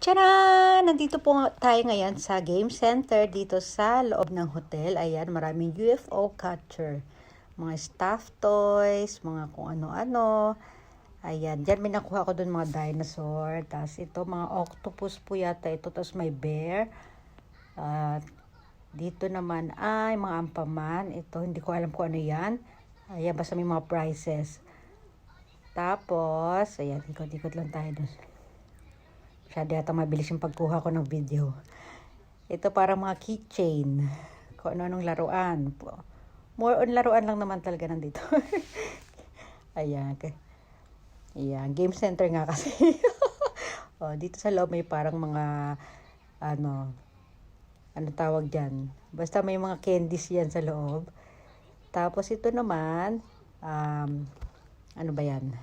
Tcharan! Nandito po tayo ngayon sa game center dito sa loob ng hotel. Ayan, maraming UFO catcher. Mga stuffed toys, mga kung ano-ano. Ayan, dyan may nakuha ko dun mga dinosaur. Tapos ito, mga octopus po yata ito. Tapos may bear. At dito naman ay mga ampaman. Ito, hindi ko alam kung ano yan. Ayan, basta may mga prizes. Tapos, ayan, ikot-ikot lang tayo dun. Masyado yata mabilis yung pagkuha ko ng video. Ito parang mga keychain. Kung ano-anong laruan. More on laruan lang naman talaga nandito. Ayan. Ayan. Game center nga kasi. Oh, dito sa loob may parang mga ano tawag dyan. Basta may mga candies yan sa loob. Tapos ito naman, ano ba yan?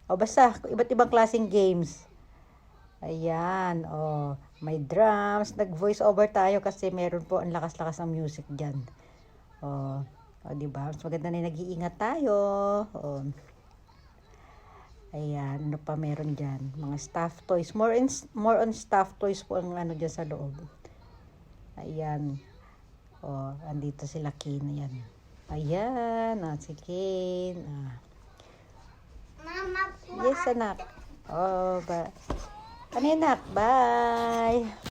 O basta, iba't ibang klaseng games. Ayan, oh, may drums, nag-voice over tayo kasi meron po ang lakas-lakas ng music diyan. Oh, di ba? Mas maganda na nag-iingat tayo. Oh. Ayan, ano pa meron diyan? Mga stuffed toys. More on stuffed toys po ang ano diyan sa loob. Ayan. Oh, andito sila Kin, ayan. Ayan, si Kin. Mama, Yes, anak. Oh, ba. Ano yan, nak? Bye!